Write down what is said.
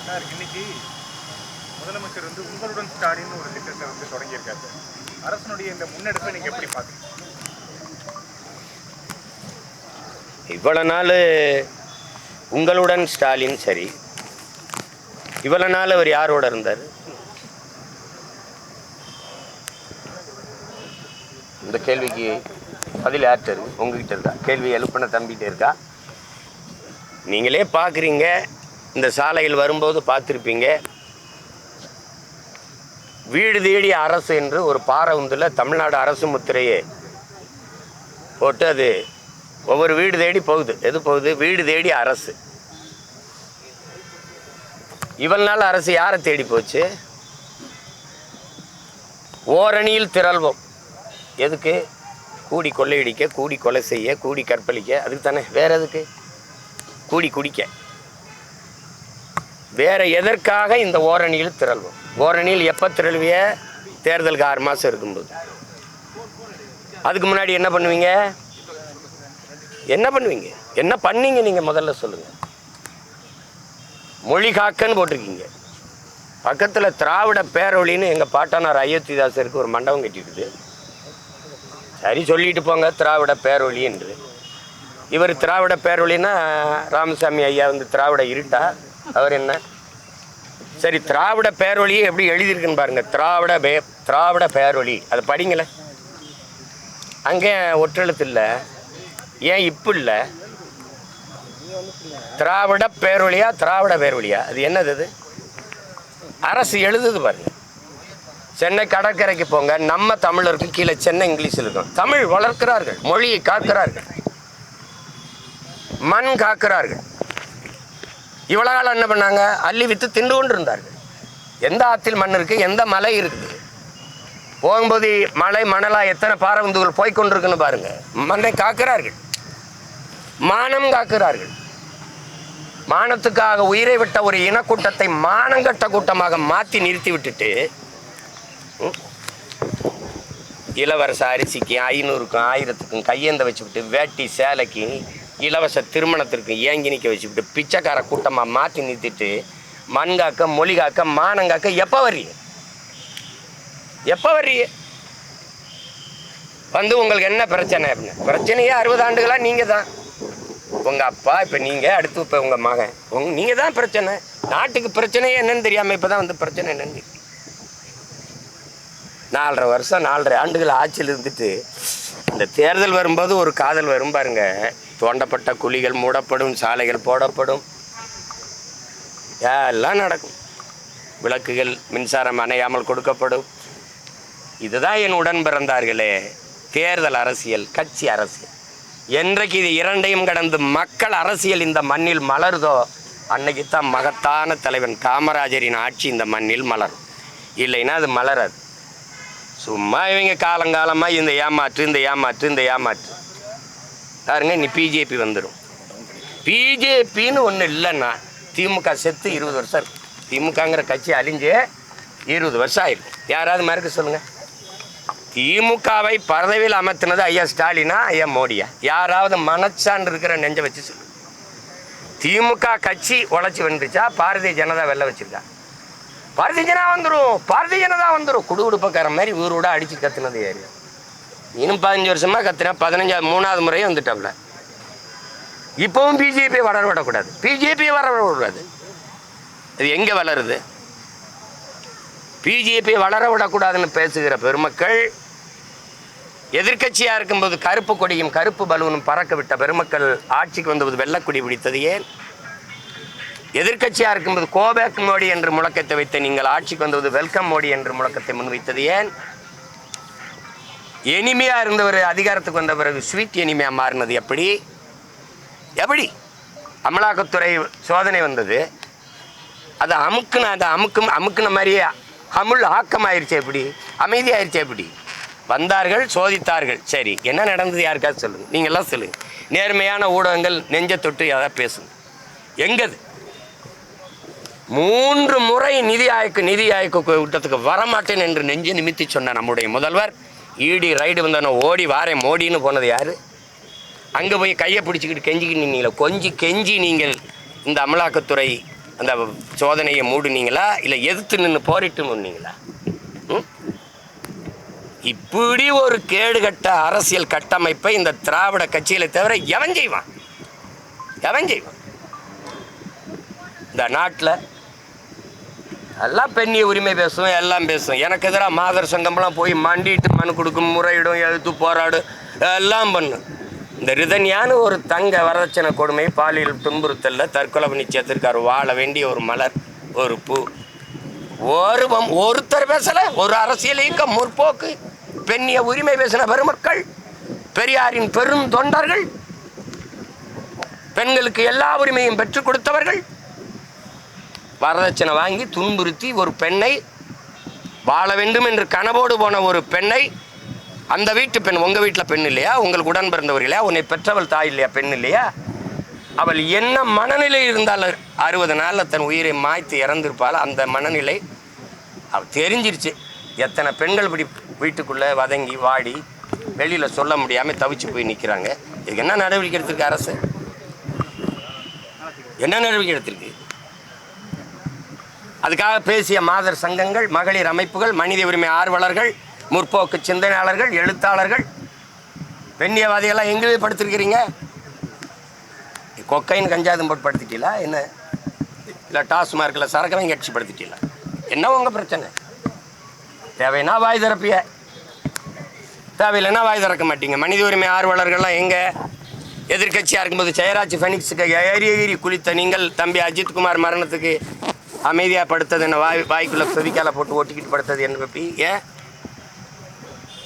Sir இன்னைக்கு முதலமைச்சர் உங்களுடன் ஸ்டாலின் ஒரு திட்டத்தை தொடங்கியிருக்காரு. அரசனுடைய இந்த முன்னெடுப்பை நீங்க எப்படி பாக்குறீங்க? இவ்வளவு நாள் உங்களுடன் ஸ்டாலின் சரி, இவ்வளவு நாள் அவர் யாரோட இருந்தார்? இந்த கேள்விக்கு பதில் யார்கிட்ட இருக்கு? உங்ககிட்ட இருக்கா? கேள்வி எழுப்பின தம்பிகிட்ட இருக்கா? நீங்களே பார்க்குறீங்க, இந்த சாலையில் வரும்போது பார்த்துருப்பீங்க. வீடு தேடி அரசு என்று ஒரு பாரவுந்தில் தமிழ்நாடு அரசு முத்திரையே போட்டு அது ஒவ்வொரு வீடு தேடி போகுது. எது போகுது? வீடு தேடி அரசு. இவ்வளவு நாள் அரசு யாரை தேடி போச்சு? ஓரணியில் திரள்வோம். எதுக்கு? கூடி கொள்ளையடிக்க, கூடி கொலை செய்ய, கூடி கற்பழிக்க. அதுக்கு தானே. வேற எதுக்கு? கூடி குடிக்க. வேற எதற்காக இந்த ஓரணியில் திரள்வோம்? ஓரணியில் எப்போ திரள்விய? தேர்தலுக்கு 6 மாதம் இருக்கும்போது. அதுக்கு முன்னாடி என்ன பண்ணுவீங்க? என்ன பண்ணுவீங்க? என்ன பண்ணீங்க நீங்கள் முதல்ல சொல்லுங்கள். மொழி காக்கன்னு போட்டிருக்கீங்க. பக்கத்தில் திராவிட பேரொழின்னு எங்கள் பாட்டனார் அயோத்திதாசருக்கு ஒரு மண்டபம் கட்டிட்டுது. சரி, சொல்லிட்டு போங்க திராவிட பேரொழி என்று. இவர் திராவிட பேரொழின்னா ராமசாமி ஐயா திராவிட இருட்டா? அவர் என்ன? சரி, திராவிட பேரொழியை எப்படி எழுதியிருக்குன்னு பாருங்க. திராவிட பேரொழி, அதை படிங்களே. அங்கே ஒற்றெழுத்து இல்லை. ஏன் இப்போ இல்லை? திராவிட பேரொழியா திராவிட பேரொழியா? அது என்னது? அது அரசு எழுதுது பாருங்க. சென்னை கடற்கரைக்கு போங்க, நம்ம தமிழருக்கு கீழே சென்னை இங்கிலீஷில் இருக்கும். தமிழ் வளர்க்கிறார்கள், மொழியை காக்கிறார்கள், மண் காக்கிறார்கள். இவ்வளோ காலம் என்ன பண்ணாங்க? அள்ளி விற்று திண்டு கொண்டு இருந்தார்கள். எந்த ஆற்றில் மண் இருக்குது? எந்த மலை இருக்குது? போகும்போது மலை மணலாக எத்தனை பாரவுந்துகள் போய்கொண்டிருக்குன்னு பாருங்க. மண்ணை காக்கிறார்கள், மானம் காக்கிறார்கள். மானத்துக்காக உயிரை விட்ட ஒரு இனக்கூட்டத்தை மானங்கட்ட கூட்டமாக மாற்றி நிறுத்தி விட்டுட்டு இளவரச அரிசிக்கு 500க்கும் 1000க்கும் கையேந்த வச்சுக்கிட்டு வேட்டி சேலைக்கு இலவச திருமணத்திற்கு ஏங்கி நிற்க வச்சுக்கிட்டு பிச்சைக்கார கூட்டமாக மாற்றி நிறுத்திட்டு மண் காக்க, மொழி காக்க, மானம் காக்க எப்போ வர்றீங்க? எப்போ வர்றீங்க? உங்களுக்கு என்ன பிரச்சனை அப்படின்னு? பிரச்சனையே 60 ஆண்டுகளாக நீங்கள் தான். உங்கள் அப்பா, இப்போ நீங்கள், அடுத்து இப்போ உங்கள் மகன், நீங்கள் தான் பிரச்சனை. நாட்டுக்கு பிரச்சனையே என்னன்னு தெரியாமல் இப்போ தான் பிரச்சனை என்னன்னு 4.5 வருஷம் 4.5 ஆண்டுகள் ஆட்சியில் இருந்துட்டு இந்த தேர்தல் வரும்போது ஒரு காதல் வரும் பாருங்க. தோண்டப்பட்ட குழிகள் மூடப்படும், சாலைகள் போடப்படும், எல்லாம் நடக்கும். விளக்குகள் மின்சாரம் அணையாமல் கொடுக்கப்படும். இதுதான் என் உடன் பிறந்தார்களே தேர்தல் அரசியல், கட்சி அரசியல். என்றைக்கு இது இரண்டையும் கடந்து மக்கள் அரசியல் இந்த மண்ணில் மலருதோ அன்னைக்கு தான் மகத்தான தலைவன் காமராஜரின் ஆட்சி இந்த மண்ணில் மலரும். இல்லைன்னா அது மலராது. சும்மா இவங்க காலங்காலமாக இந்த ஏமாற்று பாருங்க. நீ பிஜேபி வந்துடும். பிஜேபின்னு ஒன்று இல்லைன்னா திமுக செத்து 20 வருஷம் இருக்கும். திமுகங்கிற கட்சி அழிஞ்சே 20 வருஷம் ஆயிருக்கும். யாராவது மறுக்க சொல்லுங்கள். திமுகவை பதவியில் அமர்த்தினது ஐயா ஸ்டாலினா, ஐயா மோடியா? யாராவது மனச்சான்று இருக்கிற நெஞ்சை வச்சு சொல்லு. திமுக கட்சி உழைச்சி வந்துருச்சா? பாரதிய ஜனதா வெள்ள வச்சிருக்கா? பாரதிய ஜனதா வந்துடும். குடுகுடுப்பக்கார மாதிரி ஊரோட அடித்து கத்துனது யாரு? இன்னும் 15 வருஷமாக கத்துனா 3வது முறையும் வந்துட்டோம்ல. இப்போவும் பிஜேபி வளர விடக்கூடாது. அது எங்கே வளருது? பிஜேபி வளர விடக்கூடாதுன்னு பேசுகிற பெருமக்கள், எதிர்கட்சியாக இருக்கும்போது கருப்பு கொடியும் கருப்பு பலூனும் பறக்க விட்ட பெருமக்கள் ஆட்சிக்கு வந்தபோது வெள்ளக்குடி பிடித்தது ஏன்? எதிர்கட்சியாக இருக்கும்போது கோபேக் மோடி என்று முழக்கத்தை வைத்த நீங்கள் ஆட்சிக்கு வந்தபோது வெல்கம் மோடி என்று முழக்கத்தை முன்வைத்தது ஏன்? எனிமையாக இருந்தவர் அதிகாரத்துக்கு வந்த பிறகு ஸ்வீட் எனிமையாக மாறினது எப்படி? அமலாக்கத்துறை சோதனை வந்தது, அது அமுக்குன மாதிரியே அமுல் ஆக்கமாயிருச்சு. எப்படி? அமைதியாயிருச்சு. எப்படி? வந்தார்கள், சோதித்தார்கள். சரி, என்ன நடந்தது? யாருக்காவது சொல்லுங்கள். நீங்கள்லாம் சொல்லுங்கள். நேர்மையான ஊடகங்கள் நெஞ்ச தொட்டு எதாவது பேசுங்க. எங்கது? 3 முறை நிதி ஆயோக கூட்டத்துக்கு வரமாட்டேன் என்று நெஞ்சு நிமித்தி சொன்ன நம்முடைய முதல்வர் ஈடி ரைடு வந்தானோ ஓடி வாரேன் மோடின்னு போனது யார்? அங்கே போய் கையை பிடிச்சிக்கிட்டு கெஞ்சிக்கிட்டு நீங்களே கெஞ்சி நீங்கள் இந்த அமலாக்கத்துறை அந்த சோதனையை மூடுனீங்களா இல்லை எதிர்த்து நின்று போரிட்டு நின்னீங்களா? இப்படி ஒரு கேடுகட்ட அரசியல் கட்டமைப்பை இந்த திராவிட கட்சிகளை தவிர எவன் செய்வான்? இந்த நாட்டில் எல்லாம் பெண்ணிய உரிமை பேசும், எல்லாம் பேசும். எனக்கு எதிராக மாதர் சங்கம்லாம் போய் மண்டிட்டு மனு கொடுக்கும், முறையிடும், எழுத்து போராடும், எல்லாம் பண்ணும். இந்த ரிதன்யான்னு ஒரு தங்க வரதட்சணை கொடுமை, பாலியல் துன்புறுத்தலில் தற்கொலை பண்ணி சேர்த்திருக்காரு. வாழ வேண்டிய ஒரு மலர், ஒரு பூ, ஒருத்தர் பேசலை. ஒரு அரசியல் இயக்கம், முற்போக்கு, பெண்ணிய உரிமை பேசின பெருமக்கள், பெரியாரின் பெரும் தொண்டர்கள், பெண்களுக்கு எல்லா உரிமையும் பெற்றுக் கொடுத்தவர்கள், வரதட்சணை வாங்கி துன்புறுத்தி ஒரு பெண்ணை, வாழ வேண்டும் என்று கனவோடு போன ஒரு பெண்ணை, அந்த வீட்டு பெண், உங்கள் வீட்டில் பெண் இல்லையா? உங்களுக்கு உடன் பிறந்தவர் இல்லையா? உன்னை பெற்றவள் தாய் இல்லையா? பெண் இல்லையா? அவள் என்ன மனநிலை இருந்தாலும் 60 நாளில் தன் உயிரை மாய்த்து இறந்திருப்பாள். அந்த மனநிலை அவள் தெரிஞ்சிருச்சு. எத்தனை பெண்கள் இப்படி வீட்டுக்குள்ளே வதங்கி வாடி வெளியில் சொல்ல முடியாமல் தவிச்சு போய் நிற்கிறாங்க. இதுக்கு என்ன நடவடிக்கை எடுத்திருக்கு அரசு? என்ன நடவடிக்கை எடுத்திருக்கு? அதுக்காக பேசிய மாதர் சங்கங்கள், மகளிர் அமைப்புகள், மனித உரிமை ஆர்வலர்கள், முற்போக்கு சிந்தனையாளர்கள், எழுத்தாளர்கள், பெண்ணியவாதிகள்லாம் எங்கே படுத்திருக்கிறீங்க? கொக்கைன்னு கஞ்சாதும் போட்டு படுத்திட்டீங்களா என்ன? இல்லை டாஸ்மார்க்கில் சரக்கவையும் கட்சி படுத்திட்டீங்களா? என்ன உங்கள் பிரச்சனை? தேவைன்னா வாய் திறப்பிய, தேவையில்லைன்னா வாய் திறக்க மாட்டீங்க. மனித உரிமை ஆர்வலர்கள்லாம் எங்கே? எதிர்கட்சியாக இருக்கும்போது ஜெயராஜ் ஃபெனிக்ஸுக்கு ஏறி குளித்த நீங்கள் தம்பி அஜித்குமார் மரணத்துக்கு அமைதியாக படுத்தது என்ன? வாய்க்குள்ளே செவிக்கால போட்டு ஓட்டிக்கிட்டு படுத்தது என்ன பப்பி? ஏன்